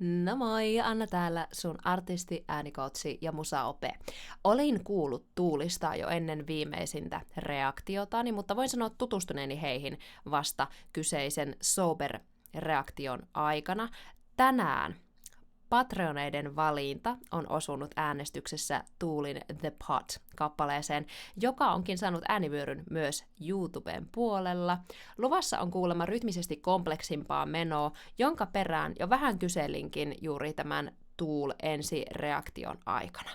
No moi, Anna täällä, sun artisti, äänikoutsi ja musaope. Olin kuullut Tuulista jo ennen viimeisintä reaktiotani, mutta voin sanoa tutustuneeni heihin vasta kyseisen Sober-reaktion aikana. Tänään Patreoneiden valinta on osunut äänestyksessä Tuulin The Pot-kappaleeseen, joka onkin saanut äänivyöryn myös YouTuben puolella. Luvassa on kuulemma rytmisesti kompleksimpaa menoa, jonka perään jo vähän kyselinkin juuri tämän Tuul-ensireaktion aikana.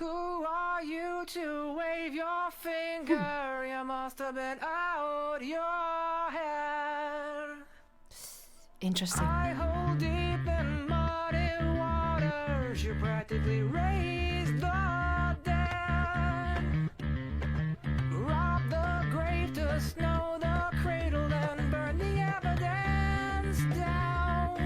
Who are you to wave your finger? You must have been out your head. Interesting. I hold deep in muddy waters. You practically raised the dead. Rob the grave to snow the cradle, then burn the evidence down.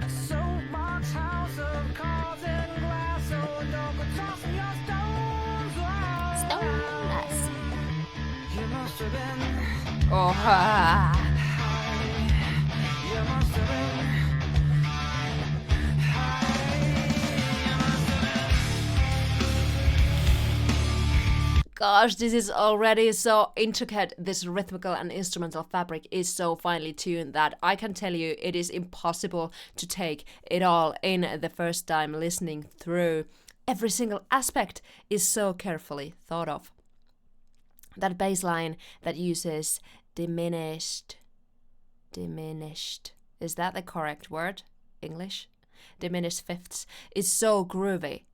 Soapbox house of cards and glass, so don't go tossing your stones around. You must have been. Oha! Gosh, this is already so intricate. This rhythmical and instrumental fabric is so finely tuned that I can tell you it is impossible to take it all in the first time listening through. Every single aspect is so carefully thought of. That bass line that uses diminished, is that the correct word? English? Diminished fifths is so groovy,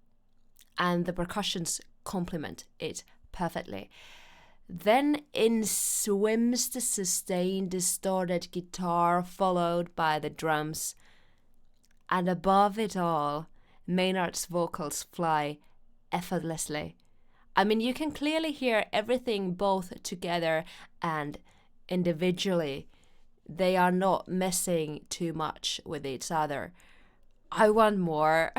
and the percussions complement it perfectly. Then in swims the sustained distorted guitar followed by the drums, and above it all, Maynard's vocals fly effortlessly. I mean, you can clearly hear everything both together and individually. They are not messing too much with each other. I want more.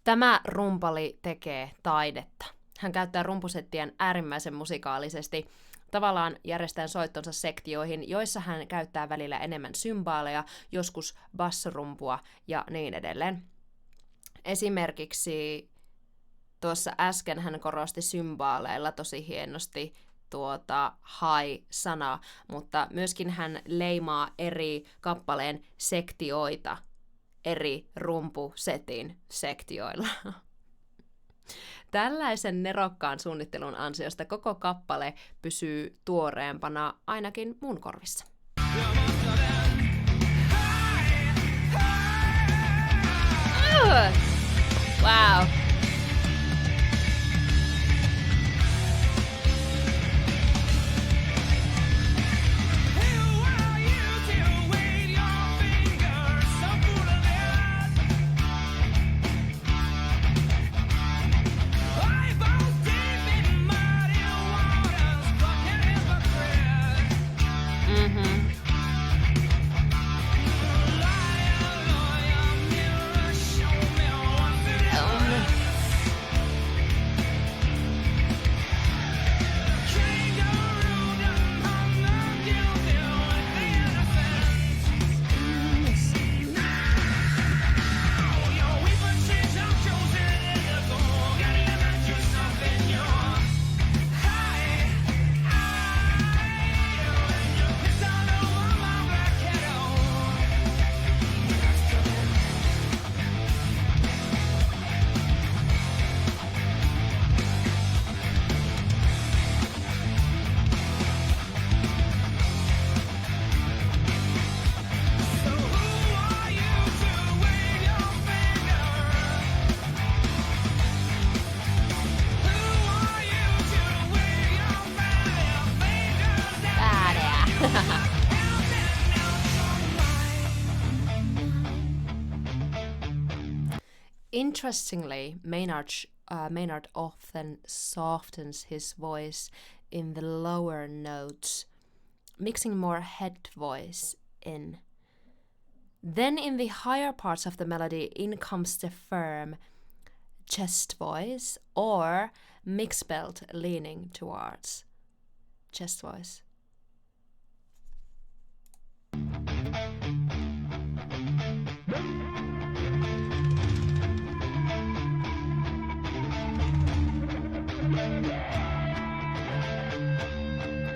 Tämä rumpali tekee taidetta. Hän käyttää rumpusettien äärimmäisen musikaalisesti, tavallaan järjestäen soittonsa sektioihin, joissa hän käyttää välillä enemmän symbaaleja, joskus bassorumpua ja niin edelleen. Esimerkiksi tuossa äsken hän korosti symbaaleilla tosi hienosti high-sanaa, mutta myöskin hän leimaa eri kappaleen sektioita eri rumpusetin sektioilla. Tällaisen nerokkaan suunnittelun ansiosta koko kappale pysyy tuoreempana ainakin mun korvissa. Wow. Interestingly, Maynard often softens his voice in the lower notes, mixing more head voice in. Then in the higher parts of the melody, in comes the firm chest voice or mixed belt leaning towards chest voice.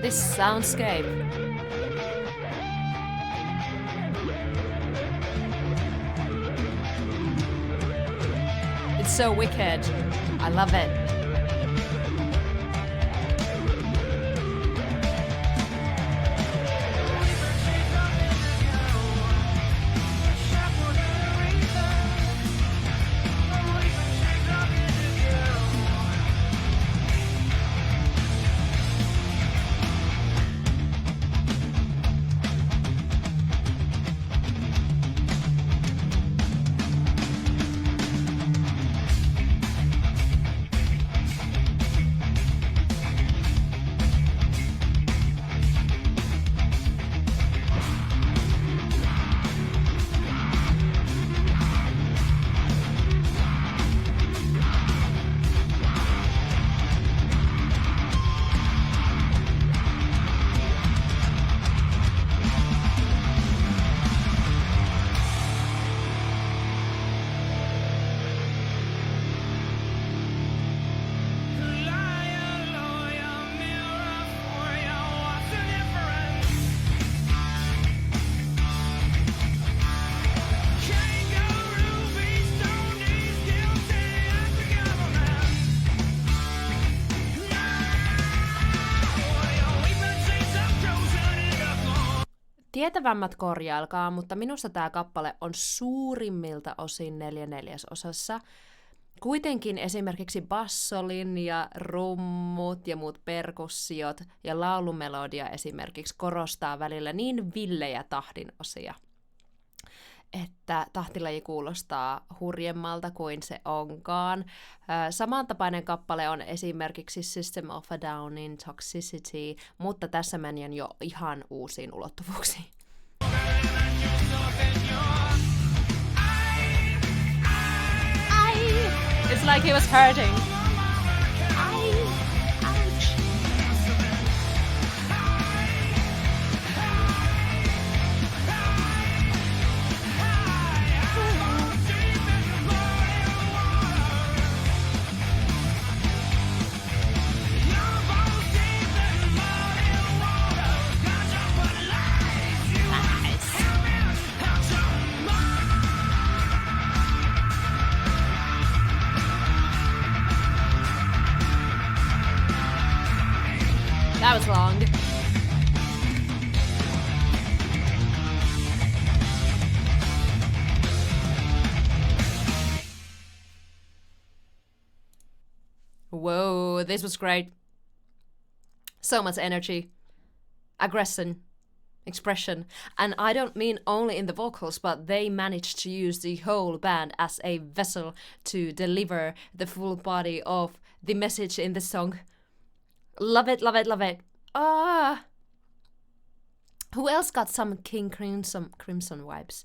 This soundscape. It's so wicked. I love it. Tietävämmät korjailkaa, mutta minusta tämä kappale on suurimmilta osin 4/4. Kuitenkin esimerkiksi bassolinja, rummut ja muut perkussiot ja laulumelodia esimerkiksi korostaa välillä niin villejä tahdinosia, että tahtilaji kuulostaa hurjemmalta kuin se onkaan. Samantapainen kappale on esimerkiksi System of a Downin Toxicity, mutta tässä meni jo ihan uusiin ulottuvuuksiin. It's like he was hurting. That was long. Whoa, this was great. So much energy, aggression, expression. And I don't mean only in the vocals, but they managed to use the whole band as a vessel to deliver the full body of the message in the song. Love it, love it, love it. Ah! Who else got some King Crimson vibes?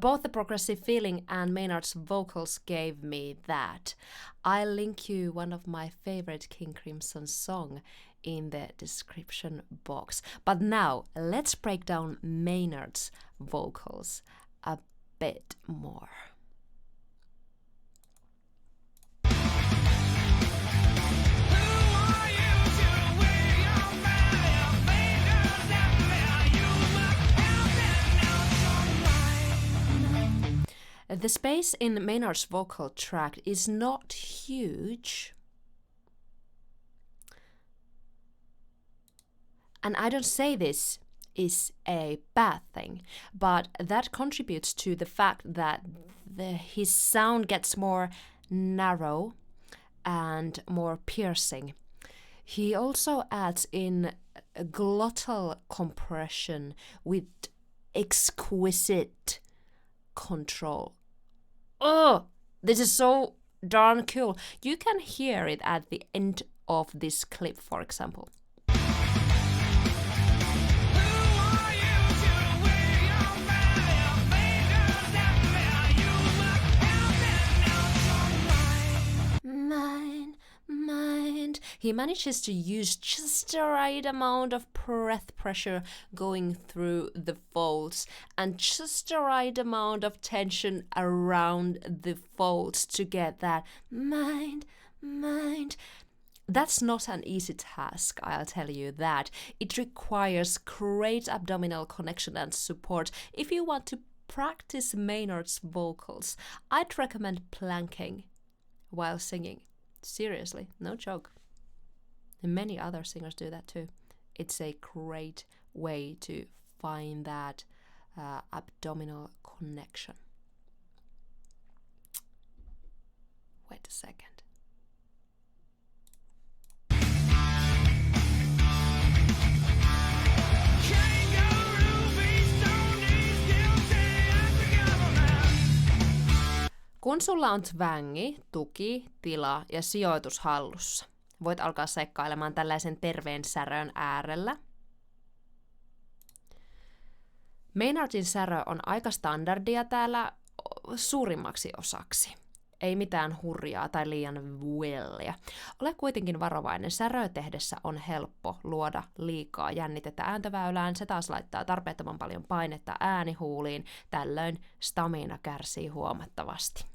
Both the progressive feeling and Maynard's vocals gave me that. I'll link you one of my favorite King Crimson song in the description box. But now, let's break down Maynard's vocals a bit more. The space in Maynard's vocal track is not huge. And I don't say this is a bad thing, but that contributes to the fact that his sound gets more narrow and more piercing. He also adds in glottal compression with exquisite control. Oh, this is so darn cool. You can hear it at the end of this clip, for example. Mind. He manages to use just the right amount of breath pressure going through the folds and just the right amount of tension around the folds to get that mind. That's not an easy task, I'll tell you that. It requires great abdominal connection and support. If you want to practice Maynard's vocals, I'd recommend planking while singing. Seriously, no joke. And many other singers do that too. It's a great way to find that abdominal connection. Wait a second. Kun sulla on tvängi, tuki, tila ja sijoitus hallussa, voit alkaa seikkailemaan tällaisen terveen särön äärellä. Maynardin särö on aika standardia täällä suurimmaksi osaksi. Ei mitään hurjaa tai liian vuellia. Ole kuitenkin varovainen. Säröä tehdessä on helppo luoda liikaa jännitettä ääntöväylään. Se taas laittaa tarpeettoman paljon painetta äänihuuliin. Tällöin stamina kärsii huomattavasti.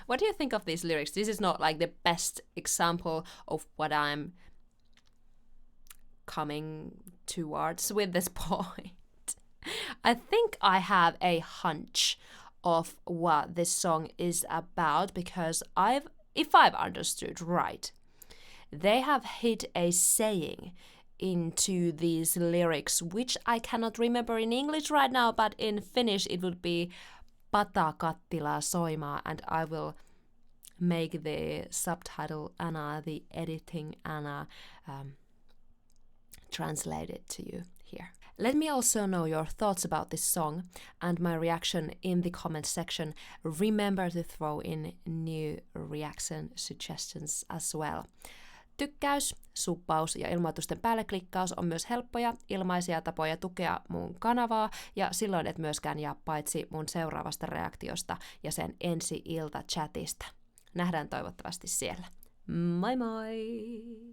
What do you think of these lyrics? This is not like the best example of what I'm coming towards with this point. I think I have a hunch of what this song is about because if I've understood right, they have hit a saying into these lyrics, which I cannot remember in English right now, but in Finnish it would be pata kattilaa soimaa, and I will make the subtitle Anna, the editing Anna, translate it to you here. Let me also know your thoughts about this song and my reaction in the comment section. Remember to throw in new reaction suggestions as well. Tykkäys, suppaus ja ilmoitusten päälle klikkaus on myös helppoja, ilmaisia tapoja tukea mun kanavaa ja silloin et myöskään jää paitsi mun seuraavasta reaktiosta ja sen ensi-ilta chatista. Nähdään toivottavasti siellä. Moi moi!